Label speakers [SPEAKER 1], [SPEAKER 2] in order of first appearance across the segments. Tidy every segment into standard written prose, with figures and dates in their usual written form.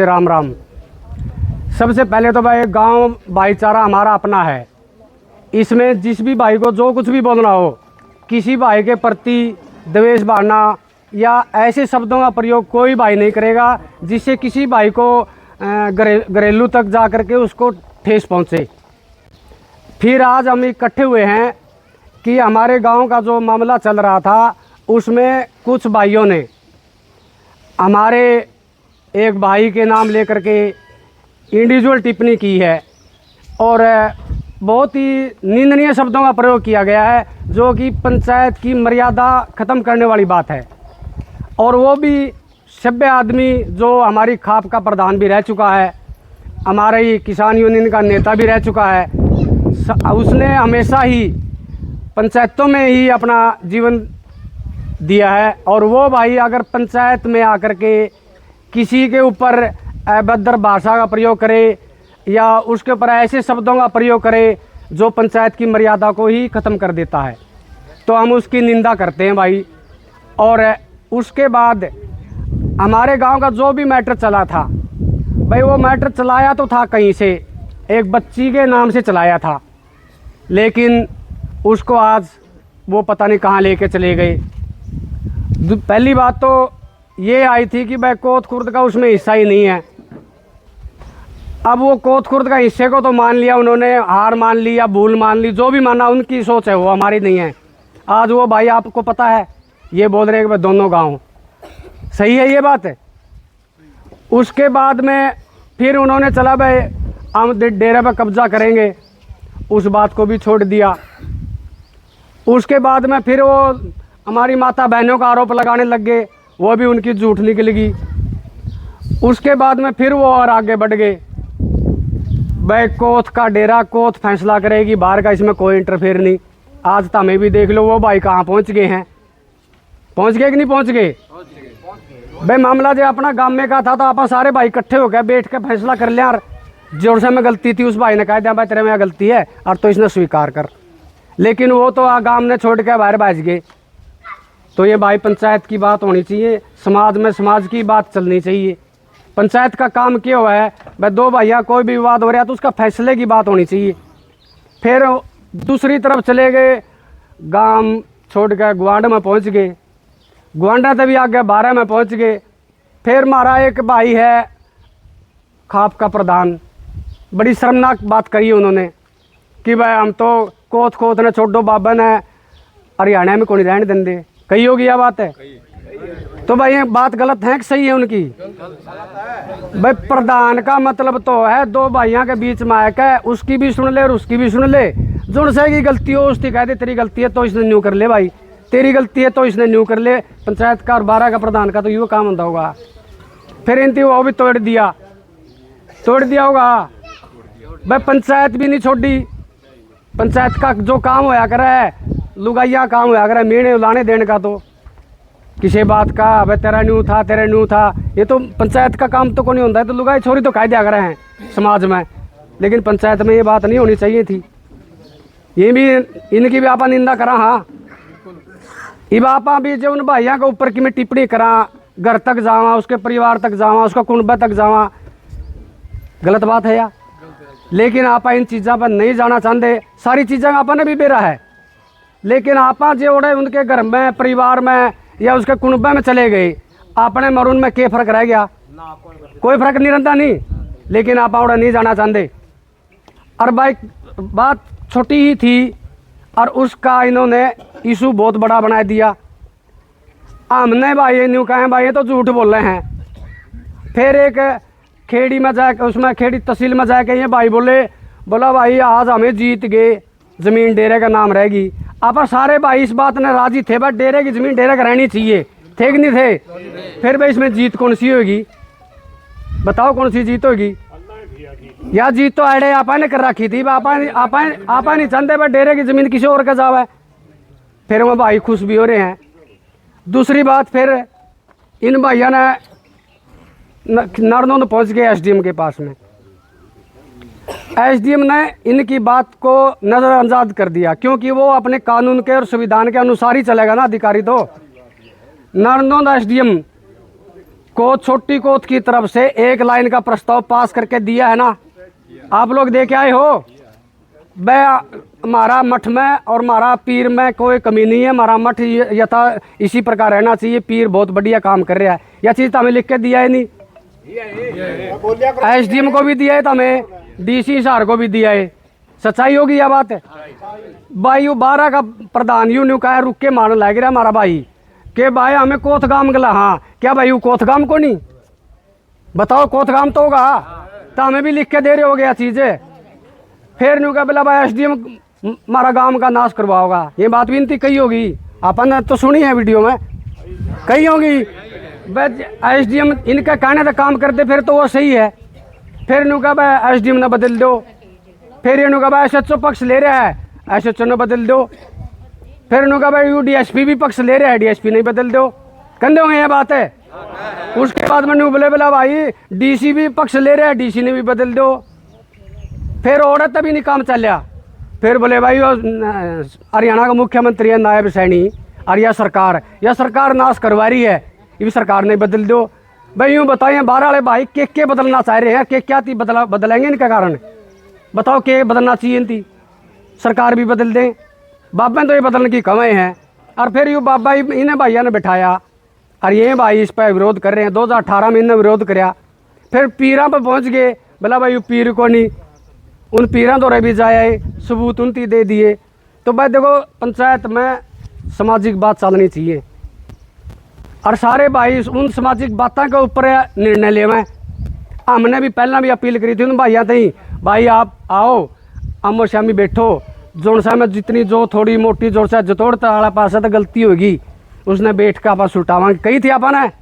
[SPEAKER 1] राम राम। सबसे पहले तो भाई गांव भाईचारा हमारा अपना है। इसमें जिस भी भाई को जो कुछ भी बोलना हो, किसी भाई के प्रति द्वेष बांटना या ऐसे शब्दों का प्रयोग कोई भाई नहीं करेगा जिससे किसी भाई को घरेलू तक जा कर के उसको ठेस पहुंचे। फिर आज हम इकट्ठे हुए हैं कि हमारे गांव का जो मामला चल रहा था उसमें कुछ भाइयों ने हमारे एक भाई के नाम लेकर के इंडिविजुअल टिप्पणी की है और बहुत ही निंदनीय शब्दों का प्रयोग किया गया है, जो कि पंचायत की मर्यादा ख़त्म करने वाली बात है। और वो भी सभ्य आदमी जो हमारी खाप का प्रधान भी रह चुका है, हमारे किसान यूनियन का नेता भी रह चुका है। उसने हमेशा ही पंचायतों में ही अपना जीवन दिया है और वो भाई अगर पंचायत में आकर के किसी के ऊपर अभद्र भाषा का प्रयोग करे या उसके ऊपर ऐसे शब्दों का प्रयोग करे जो पंचायत की मर्यादा को ही ख़त्म कर देता है, तो हम उसकी निंदा करते हैं भाई। और उसके बाद हमारे गांव का जो भी मैटर चला था भाई, वो मैटर चलाया तो था कहीं से, एक बच्ची के नाम से चलाया था, लेकिन उसको आज वो पता नहीं कहाँ लेके चले गए। पहली बात तो ये आई थी कि भाई कोत खुर्द का उसमें हिस्सा ही नहीं है। अब वो कोत खुर्द का हिस्से को तो मान लिया उन्होंने, हार मान ली या भूल मान ली, जो भी माना उनकी सोच है, वो हमारी नहीं है। आज वो भाई आपको पता है ये बोल रहे हैं कि भाई दोनों गांव सही है, ये बात है। उसके बाद में फिर उन्होंने चला भाई हम डेरे पर कब्जा करेंगे, उस बात को भी छोड़ दिया। उसके बाद में फिर वो हमारी माता बहनों का आरोप लगाने लग गए, वो भी उनकी झूठ निकल गई। उसके बाद में फिर वो और आगे बढ़ गए, भाई कोत का डेरा कोत फैसला करेगी, बाहर का इसमें कोई इंटरफेयर नहीं। आज तो हमें भी देख लो वो भाई कहाँ पहुँच गए हैं, पहुँच गए कि नहीं पहुँच गए। भाई मामला जो अपना गांव में का था तो आप सारे भाई इकट्ठे हो गए, बैठ के फैसला कर लिया। जोर से में गलती थी, उस भाई ने कह दिया भाई तेरे में गलती है और तो इसने स्वीकार कर, लेकिन वो तो गांव ने छोड़ के बाहर भाज गए। तो ये भाई पंचायत की बात होनी चाहिए, समाज में समाज की बात चलनी चाहिए। पंचायत का काम क्या हुआ है भाई, दो भैया कोई भी विवाद हो रहा है तो उसका फैसले की बात होनी चाहिए। फिर दूसरी तरफ चले गए, गांव छोड़ कर ग्वांड में पहुंच गए, ग्वांडा से भी आगे 12 में पहुंच गए। फिर हमारा एक भाई है खाप का प्रधान, बड़ी शर्मनाक बात कही उन्होंने कि भाई हम तो कोत कोत ने छोड़ो बाबा ने हरियाणा में कौन रहने देंगे, कही होगी यह बात है। तो भाई ये बात गलत है कि सही है उनकी। भाई प्रधान का मतलब तो है दो भाइयों के बीच में आकर उसकी भी सुन ले और उसकी भी सुन ले, जो की गलती हो उसकी कह दे तेरी गलती है तो इसने न्यू कर ले, भाई तेरी गलती है तो इसने न्यू कर ले। पंचायत का और 12 का प्रधान का तो ये काम होता होगा। फिर इनती वो भी तोड़ दिया होगा भाई, पंचायत भी नहीं छोड़ी। पंचायत का जो काम होया कर है लुगाइया काम होया कर है, मीणे लाने देने का, तो किसी बात का भाई तेरा न्यू था तेरा न्यू था, ये तो पंचायत का काम तो को नहीं होता है। तो लुगाई छोरी तो कह दिया कर हैं समाज में, लेकिन पंचायत में ये बात नहीं होनी चाहिए थी। ये भी इनकी भी आपा निंदा करा। हाँ इब आपा भी जो उन भाइयों के ऊपर की मैं टिप्पणी करा, घर तक जावा, उसके परिवार तक जावा, उसका कुनबा तक जावा, गलत बात है यार। लेकिन आपा इन चीज़ों पर नहीं जाना चाहते। सारी चीज़ें आपा ने भी बेरा है, लेकिन आपा जो उनके घर में परिवार में या उसके कुनबे में चले गए, आपने मरून में क्या फर्क रह गया, कोई फर्क नहीं रहता नहीं, लेकिन आप उड़ा नहीं जाना चाहते। और भाई बात छोटी ही थी और उसका इन्होंने इशू बहुत बड़ा बना दिया। हमने भाई ये न्यू कहें भाई ये तो झूठ बोल रहे हैं। फिर एक खेड़ी में जाके, उसमें खेड़ी तहसील में जाके ये भाई बोला भाई आज हमें जीत गए, ज़मीन डेरे का नाम रहेगी। आप सारे भाई इस बात में राजी थे, भाई डेरे की ज़मीन डेरे का रहनी चाहिए, थे कि नहीं थे। फिर भाई इसमें जीत कौन सी होगी, बताओ कौन सी जीत होगी। या जीत तो अड़े आपा ने कर रखी थी, आपा नहीं चाहते भाई डेरे की ज़मीन किसी और का जावा है। फिर वो भाई खुश भी हो रहे हैं। दूसरी बात, फिर इन भाइयों ने नारनौंद पहुंच गए एसडीएम के पास में। एसडीएम ने इनकी बात को नज़रअंदाज कर दिया, क्योंकि वो अपने कानून के और संविधान के अनुसार ही चलेगा ना अधिकारी। तो नारनौंद एसडीएम को छोटी कोत की तरफ से 1 लाइन का प्रस्ताव पास करके दिया है ना, आप लोग दे के आए हो। मैं हमारा मठ में और हमारा पीर में कोई कमी नहीं है, हमारा मठ यथा इसी प्रकार रहना चाहिए। पीर बहुत बढ़िया काम कर रहा है, यह चीज़ तो हमें लिख के दिया है नहीं, SDM को भी दिया है, तो हमें DC सार को भी दिया है। सच्चाई होगी यह बात है भाई। वो 12 का प्रधान यूं न्यू कहा रुक के मारने लग रहा हमारा भाई के भाई हमें कोथगाम गला। हाँ क्या भाई वो कोथगाम को नहीं बताओ, कोथगाम तो होगा, तो हमें भी लिख के दे रहे हो गया चीज़ें। फिर न्यू कहा बोला भाई SDM हमारा गांव का नाश करवाओगा, ये बात भी इनती कही होगी, अपन तो सुनी है वीडियो में कही होगी। SDM इनका कहने का काम करते फिर तो वो सही है। फिर न्यू कहा भाई SDM ने बदल दो, फिर ये कहा भाई SHO पक्ष ले रहा है, SHO ने बदल दो। फिर कहा भाई DSP भी पक्ष ले रहा है, DSP नहीं बदल दो। कंधे होंगे ये बात है। उसके बाद में बोले बोला भाई DC भी पक्ष ले रहा है, DC ने भी बदल दो। फिर औरत तभी नहीं काम चलिया। फिर बोले भाई हरियाणा का मुख्यमंत्री है नायब सैनी और यह सरकार नाश करवा रही है, ये भी सरकार ने बदल दो। भाई यूँ बताइए 12 वाले भाई के बदलना चाह रहे हैं, के क्या थी बदलेंगे इनका कारण बताओ, के बदलना चाहिए इनकी सरकार भी बदल दें। बाबा तो ये बदलने की कमाई है। और फिर यूँ बाबा इन्हें भैया ने बिठाया और ये भाई इस पर विरोध कर रहे हैं। 2018 में इन्हें विरोध कराया, फिर पीरा पर पहुँच गए, बोला भाई पीर को नहीं, उन पीरा दौरे भी जाए, सबूत उनती दे दिए। तो भाई देखो पंचायत में सामाजिक बात चलनी चाहिए और सारे भाई उन सामाजिक बातों के ऊपर निर्णय लेवें। हमने भी पहला भी अपील करी थी उन भाइयों से, भाई आप आओ आमो शामी बैठो, जोन सा में जितनी जो थोड़ी मोटी जोर से जतोड़ता वाला पास तो गलती होगी उसने बैठ के आप सुटावांगे कही थी अपन है।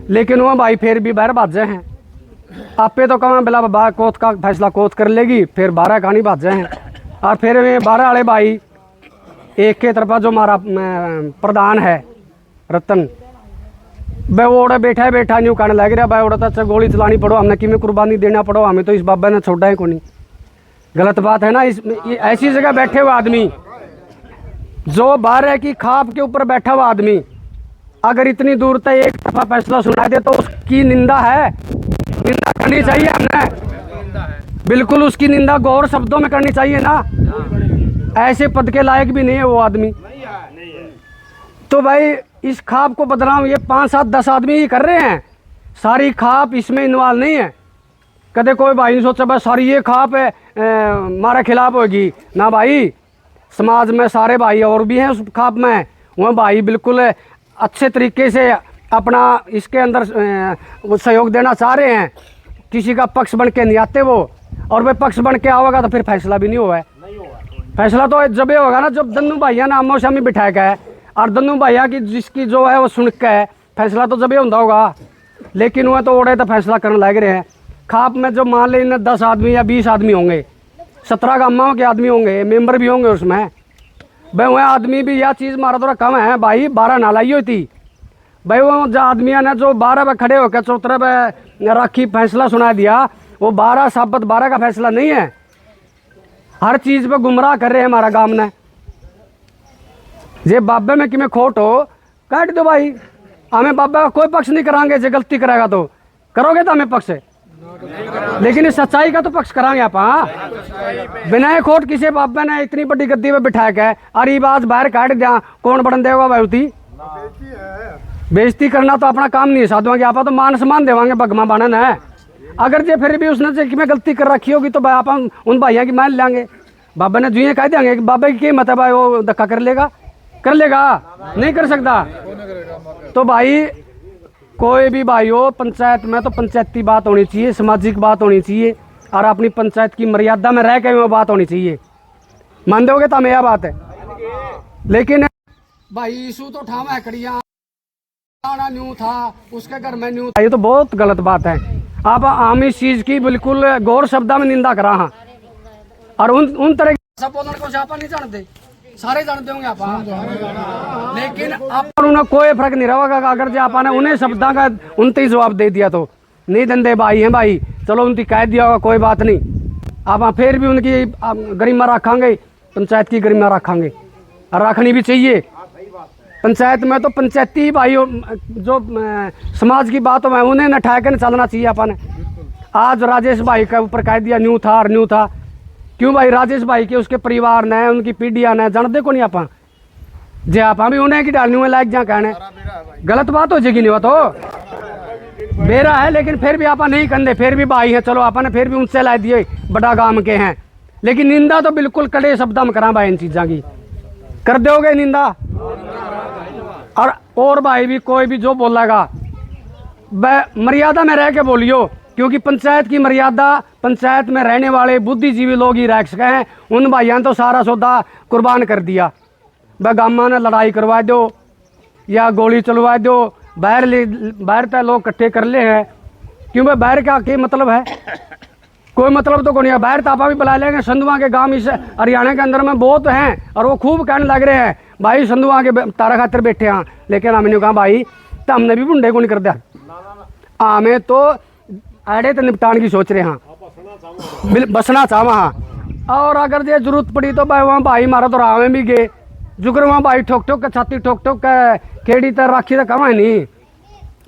[SPEAKER 1] लेकिन वो भाई फिर भी बाहर भाजे हैं, आपे तो कहा बिला बाबा कोत का फैसला कोत कर लेगी, फिर 12 कहानी भाजे हैं। और फिर वे 12 वाले भाई एक के तरफा जो हमारा प्रधान है रतन, भाई वो ओड़ा बैठा न्यू कहने लग रहा भाई ओड़ा तो अच्छा गोली चलानी पड़ो, हमने कि में कुर्बानी देना पड़ो, हमें तो इस बाबा ने छोड़ा है को नहीं। गलत बात है ना। इस ऐसी जगह बैठे हुए आदमी जो 12 की खाप के ऊपर बैठा हुआ आदमी अगर इतनी दूर तक एक दफा फैसला सुना दे तो उसकी निंदा है, निंदा करनी चाहिए हमने, बिल्कुल उसकी निंदा गौर शब्दों में करनी चाहिए ना। ऐसे पद के लायक भी नहीं है वो आदमी। तो भाई इस खाप को बदनाम ये 5, 7, 10 आदमी ही कर रहे हैं, सारी खाप इसमें इन्वॉल्व नहीं है। कदे कोई भाई नहीं सोचा भाई सारी ये खाप है हमारे खिलाफ होगी ना भाई, समाज में सारे भाई और भी हैं उस खाप में, वह भाई बिल्कुल अच्छे तरीके से अपना इसके अंदर सहयोग देना चाह रहे हैं। किसी का पक्ष बन के नहीं आते वो, और वह पक्ष बन के आओगा तो फिर फैसला भी नहीं हुआ है। फैसला तो जब ये होगा ना जब दन्नू भैया ने आमो सामने बिठाया गया है और दन्नू भैया की जिसकी जो है वो सुन के है, फैसला तो जब ये होता होगा। लेकिन वह तो ओढ़े तो फैसला करने लग रहे हैं। खाप में जो मान लें 10 आदमी या 20 आदमी होंगे, 17 गाँव के आदमी होंगे, मेंबर भी होंगे उसमें, भाई वह आदमी भी यह चीज़ मारा थोड़ा कम है भाई। 12 नालाई हुई थी भाई, वो जो आदमियों ने जो 12 पे खड़े होकर चौतरे पे राखी फैसला सुना दिया, वो 12 साबत 12 का फैसला नहीं है। हर चीज़ पे गुमराह कर रहे हैं हमारा गांव ने। ये बाबे में कि मैं खोट हो काट दो भाई, हमें बाबा का कोई पक्ष नहीं कराएंगे। जो गलती कराएगा तो करोगे तो हमें पक्ष है, लेकिन इस सच्चाई का तो पक्ष कराएंगे आप। हाँ बिना खोट किसी बाबा ने इतनी बड़ी गद्दी पे बिठा के अरे बात बाहर काट दिया, कौन बढ़न देगा भाई उती बेइज्जती करना तो अपना काम नहीं है साधुआ की। आप तो मान सम्मान देवांगे भगमा बनन है। अगर जे फिर भी उसने जो में गलती कर रखी होगी तो भाई आप उन भाइयों की मान लेंगे। बाबा ने जुए कह देंगे कि बाबा की कीमत है भाई, वो धक्का कर लेगा नहीं कर सकता। तो भाई कोई भी भाई हो पंचायत में तो पंचायती बात होनी चाहिए, सामाजिक बात होनी चाहिए और अपनी पंचायत की मर्यादा में रह के वो बात होनी चाहिए। मान दोगे तो हमें यह बात है। लेकिन भाई इशू तो ठाम है कड़िया न्यू था उसके घर में न्यू था, ये तो बहुत गलत बात है। आप हम इस चीज की बिल्कुल गौर शब्दा में निंदा करा। हाँ और उन तरह को आप नहीं जानते, सारे जानते होंगे आप। लेकिन आप उन्हें कोई फर्क नहीं रहेगा अगर जो आपने उन्हें शब्दा का उनते जवाब दे दिया तो नहीं धंधे भाई हैं भाई, चलो उनकी कह दिया होगा कोई बात नहीं। आप फिर भी उनकी गरिमा रखेंगे, पंचायत की गरिमा रखेंगे और रखनी भी चाहिए। पंचायत में तो पंचायती भाई जो समाज की बात हो उन्हें न ठा के चलना चाहिए अपन। आज राजेश भाई के ऊपर कह दिया न्यू था और न्यू था, क्यों भाई? राजेश भाई के उसके परिवार ने उनकी पीढ़ियां ने जानते को नहीं आप जे आप भी उन्हें की डालनी में लायक जहाँ कहने गलत बात हो जाएगी। नहीं वो तो बेरा है, लेकिन फिर भी आप नहीं कंधे, फिर भी भाई है, चलो आपने फिर भी उनसे ला दिए बड़ा गांव के हैं, लेकिन निंदा तो बिल्कुल कड़े शब्द में करा भाई इन चीज़ों की। कर दोगे निंदा? और भाई भी कोई भी जो बोलेगा मर्यादा में रह के बोलियो, क्योंकि पंचायत की मर्यादा, पंचायत में रहने वाले बुद्धिजीवी लोग ही रह सके हैं। उन भाइयों ने तो सारा सौदा कुर्बान कर दिया। वह गामा ने लड़ाई करवा दो या गोली चलवा दो, बाहर तक लोग इकट्ठे कर ले हैं, क्यों भाई? बाहर का क्या मतलब है? कोई मतलब तो नहीं है। बाहर तापा भी बुला लेंगे। संधुआ के गांव इस हरियाणा के अंदर में बहुत हैं और वो खूब कहने लग रहे हैं भाई संधुआ के तारा खातर बैठे हैं, लेकिन हमने कहा भाई तो हमने भी बुंडे को नहीं कर दिया, हमें तो आड़े तो निपटान की सोच रहे हैं, बसना चाहवा हाँ। और अगर ये जरूरत पड़ी तो भाई वहाँ भाई मारा तो राह में भी गए, जुगर वहाँ भाई ठोक ठोक के छाती ठोक ठोक के खेड़ी तक राखी तो कमा नहीं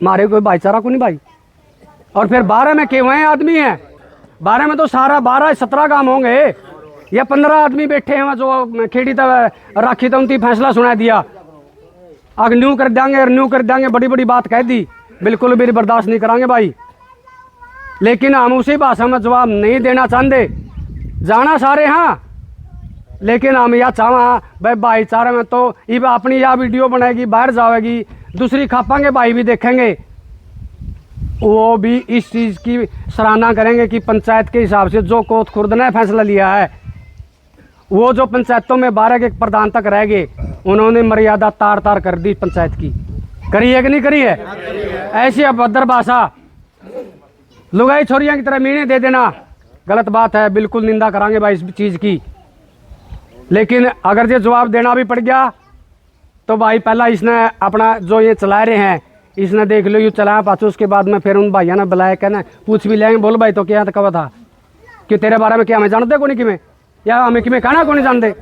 [SPEAKER 1] मारे कोई भाईचारा को नहीं भाई। और फिर 12 में के वहाँ आदमी हैं, 12 में तो सारा 12-17 काम होंगे या 15 आदमी बैठे हैं जो खेड़ी तक राखी तो उनकी फैसला सुना दिया, अगर न्यू कर देंगे और न्यू कर देंगे, बड़ी बड़ी बात कह दी, बिल्कुल भी बर्दाश्त नहीं करांगे भाई। लेकिन हम उसी भाषा में जवाब नहीं देना चाहते, जाना सारे हाँ, लेकिन हम यह चाहा भाई भाईचारे में तो ये अपनी यह वीडियो बनाएगी, बाहर जाएगी, दूसरी खापांगे भाई भी देखेंगे, वो भी इस चीज़ की सराहना करेंगे कि पंचायत के हिसाब से जो कोट खुर्द ने फैसला लिया है, वो जो पंचायतों में 12 के प्रधान तक रह गए, उन्होंने मर्यादा तार तार कर दी पंचायत की। करी है कि नहीं करी है? ऐसी अभद्र भाषा लुगाई छोरियां की तरह मीने दे देना गलत बात है, बिल्कुल निंदा करांगे भाई इस चीज़ की। लेकिन अगर ये जवाब देना भी पड़ गया तो भाई पहला इसने अपना जो ये चला रहे हैं इसने देख लो, ये चलाया पाछो, उसके बाद में फिर उन भाइयों ने बुलाया, कहना पूछ भी लेंगे, बोल भाई तो क्या तो कहा था कि तेरे बारे में क्या हमें जानते को नहीं कि मैं, या हमें कि मैं कहना को नहीं जानते,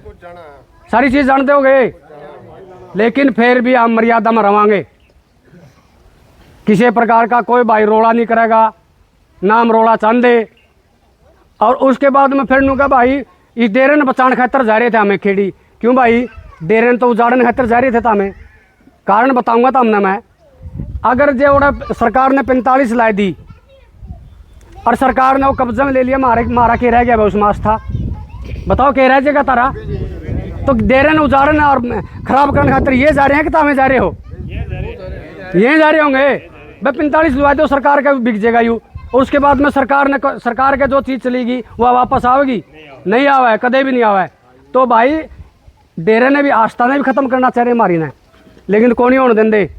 [SPEAKER 1] सारी चीज़ जानते हो गए, लेकिन फिर भी हम मर्यादा में रवांगे। किसी प्रकार का कोई भाई रोड़ा नहीं करेगा, ना हम रोड़ा चाहते। और उसके बाद में फिर नूका भाई इस डेरे ने बचाने खातर जा रहे थे हमें खेड़ी, क्यों भाई? डेरे ने तो उजाड़ने खातर जा रहे थे, तो हमें कारण बताऊंगा तो हमने मैं, अगर जो सरकार ने 45 ला दी और सरकार ने वो कब्जे में ले लिया, मारा के रह गया उस मास था, बताओ के रह जाएगा तारा? तो डेरे ने उजाड़ने और खराब करने खातर ये जा रहे हैं कि तो हमें जा रहे हो? ये जा रहे होंगे भाई। 45 लुआ दो, सरकार का बिक जाएगा यूँ, और उसके बाद में सरकार के जो चीज़ चलेगी वह वापस आवेगी? नहीं आवा है, कदे भी नहीं आवा है। तो भाई डेरे ने भी, आस्था ने भी ख़त्म करना चाह रहे हमारी ने, लेकिन कौन नहीं होने देंगे,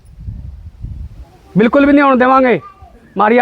[SPEAKER 1] बिल्कुल भी नहीं होने देवांगे। हमारी